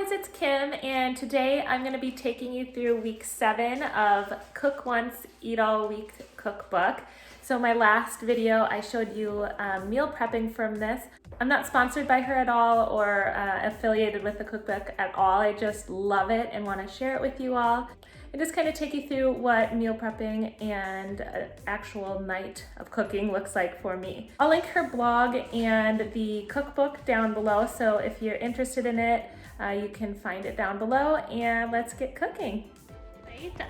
guys, it's Kim, and today I'm going to be taking you through week 7 of Cook Once, Eat All Week Cookbook. So my last video, I showed you meal prepping from this. I'm not sponsored by her at all or affiliated with the cookbook at all. I just love it and want to share it with you all and just kind of take you through what meal prepping and an actual night of cooking looks like for me. I'll link her blog and the cookbook down below, so if you're interested in it, you can find it down below, and let's get cooking.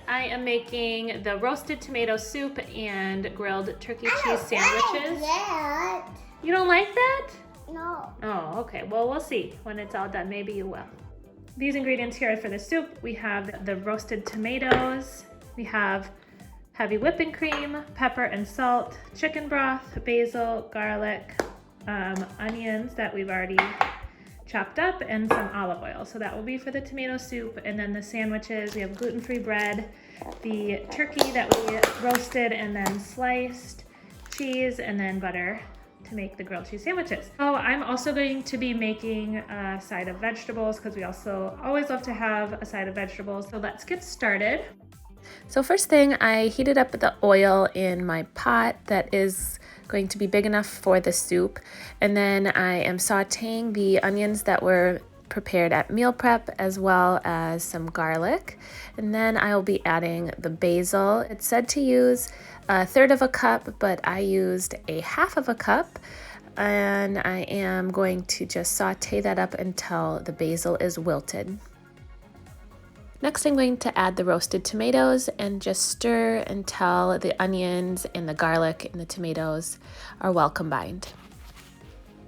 I am making the roasted tomato soup and grilled turkey cheese sandwiches. That. You don't like that? No. Oh, okay. Well, we'll see when it's all done. Maybe you will. These ingredients here for the soup, we have the roasted tomatoes, we have heavy whipping cream, pepper and salt, chicken broth, basil, garlic, onions that we've already chopped up, and some olive oil. So that will be for the tomato soup. And then the sandwiches, we have gluten-free bread, the turkey that we roasted and then sliced, cheese, and then butter to make the grilled cheese sandwiches. So I'm also going to be making a side of vegetables because we also always love to have a side of vegetables. So let's get started. So first thing, I heated up the oil in my pot that is going to be big enough for the soup, and then I am sauteing the onions that were prepared at meal prep as well as some garlic, and then I will be adding the basil. It said to use 1/3 of a cup, but I used 1/2 of a cup, and I am going to just saute that up until the basil is wilted. Next, I'm going to add the roasted tomatoes and just stir until the onions and the garlic and the tomatoes are well combined.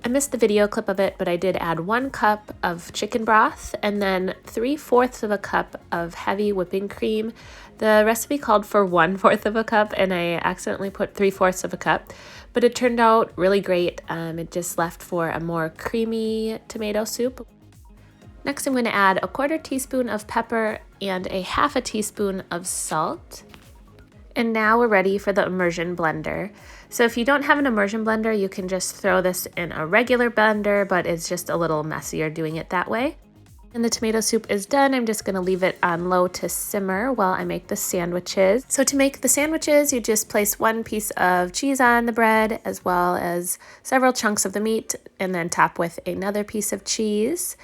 I missed the video clip of it, but I did add 1 cup of chicken broth and then 3/4 of a cup of heavy whipping cream. The recipe called for 1/4 of a cup, and I accidentally put 3/4 of a cup, but it turned out really great. It just left for a more creamy tomato soup. Next, I'm going to add 1/4 teaspoon of pepper and 1/2 teaspoon of salt. And now we're ready for the immersion blender. So if you don't have an immersion blender, you can just throw this in a regular blender, but it's just a little messier doing it that way. And the tomato soup is done. I'm just going to leave it on low to simmer while I make the sandwiches. So to make the sandwiches, you just place 1 piece of cheese on the bread as well as several chunks of the meat, and then top with another piece of cheese.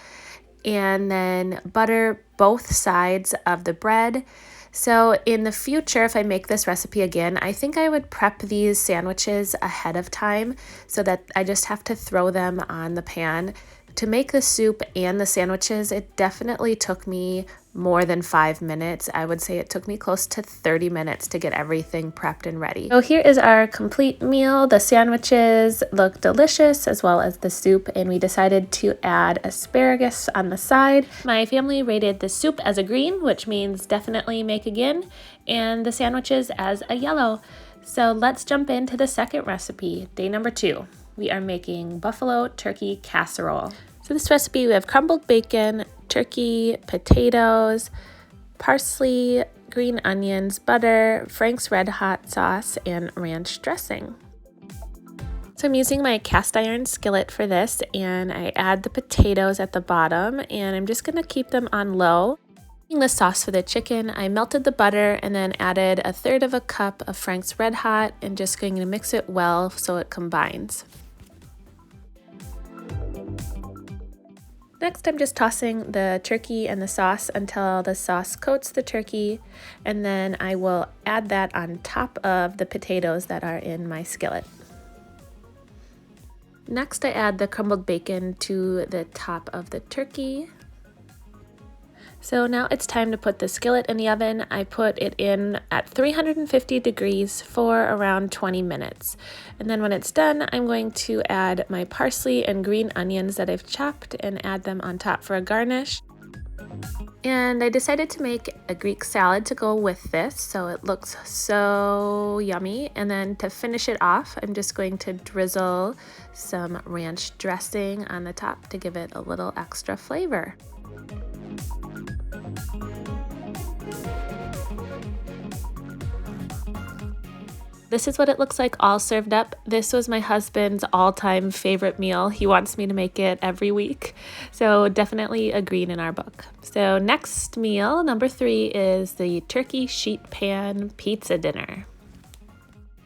And then butter both sides of the bread. So in the future, if I make this recipe again, I think I would prep these sandwiches ahead of time so that I just have to throw them on the pan. To make the soup and the sandwiches, it definitely took me more than 5 minutes. I would say it took me close to 30 minutes to get everything prepped and ready. So here is our complete meal. The sandwiches look delicious as well as the soup, and we decided to add asparagus on the side. My family rated the soup as a green, which means definitely make again, and the sandwiches as a yellow. So let's jump into the second recipe, day number 2. We are making buffalo turkey casserole. So this recipe, we have crumbled bacon, turkey, potatoes, parsley, green onions, butter, Frank's Red Hot sauce, and ranch dressing. So I'm using my cast iron skillet for this, and I add the potatoes at the bottom, and I'm just gonna keep them on low. The sauce for the chicken, I melted the butter and then added 1/3 of a cup of Frank's Red Hot, and just going to mix it well so it combines. Next, I'm just tossing the turkey and the sauce until the sauce coats the turkey, and then I will add that on top of the potatoes that are in my skillet. Next, I add the crumbled bacon to the top of the turkey. So now it's time to put the skillet in the oven. I put it in at 350 degrees for around 20 minutes. And then when it's done, I'm going to add my parsley and green onions that I've chopped and add them on top for a garnish. And I decided to make a Greek salad to go with this, so it looks so yummy. And then to finish it off, I'm just going to drizzle some ranch dressing on the top to give it a little extra flavor. This is what it looks like all served up. This was my husband's all-time favorite meal. He wants me to make it every week. So definitely a green in our book. So next meal, number 3, is the turkey sheet pan pizza dinner.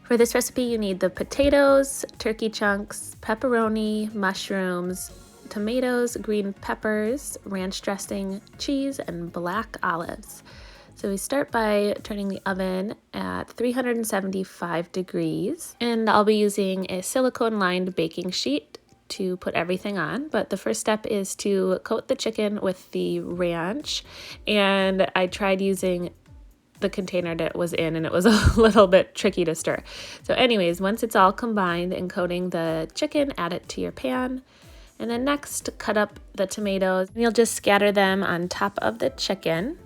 For this recipe, you need the potatoes, turkey chunks, pepperoni, mushrooms, tomatoes, green peppers, ranch dressing, cheese, and black olives. So we start by turning the oven at 375 degrees, and I'll be using a silicone-lined baking sheet to put everything on. But the first step is to coat the chicken with the ranch, and I tried using the container that it was in, and it was a little bit tricky to stir. So anyways, once it's all combined and coating the chicken, add it to your pan. And then next, cut up the tomatoes. You'll just scatter them on top of the chicken.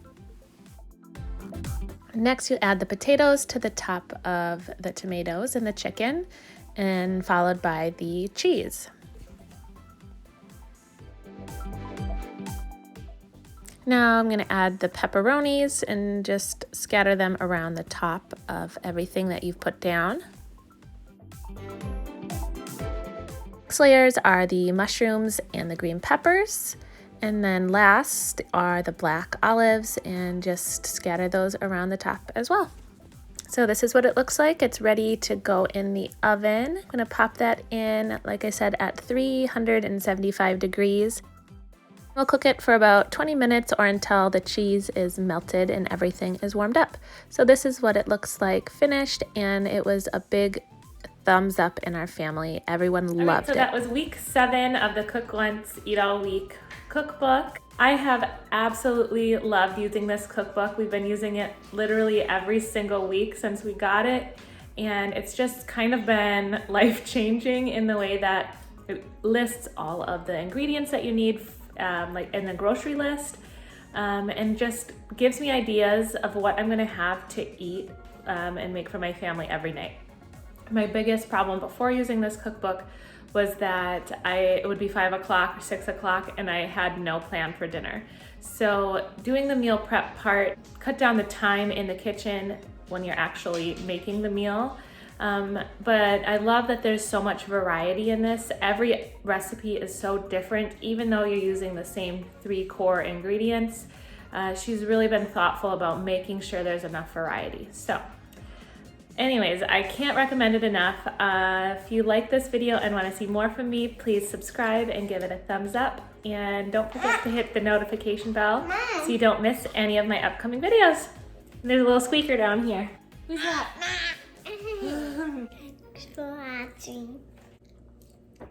Next, you add the potatoes to the top of the tomatoes and the chicken, and followed by the cheese. Now I'm going to add the pepperonis and just scatter them around the top of everything that you've put down. Next layers are the mushrooms and the green peppers. And then last are the black olives, and just scatter those around the top as well. So this is what it looks like. It's ready to go in the oven. I'm gonna pop that in, like I said, at 375 degrees. We'll cook it for about 20 minutes or until the cheese is melted and everything is warmed up. So this is what it looks like finished, and it was a big thumbs up in our family. Everyone loved it. So that was week 7 of the Cook Once, Eat All Week cookbook. I have absolutely loved using this cookbook. We've been using it literally every single week since we got it, and it's just kind of been life-changing in the way that it lists all of the ingredients that you need, like in the grocery list, and just gives me ideas of what I'm gonna have to eat and make for my family every night. My biggest problem before using this cookbook was that it would be 5 o'clock or 6 o'clock and I had no plan for dinner. So doing the meal prep part cut down the time in the kitchen when you're actually making the meal. But I love that there's so much variety in this. Every recipe is so different, even though you're using the same 3 core ingredients. She's really been thoughtful about making sure there's enough variety. So anyways, I can't recommend it enough. If you like this video and want to see more from me, please subscribe and give it a thumbs up. And don't forget to hit the notification bell so you don't miss any of my upcoming videos. And there's a little squeaker down here. Who's that? Thanks for watching.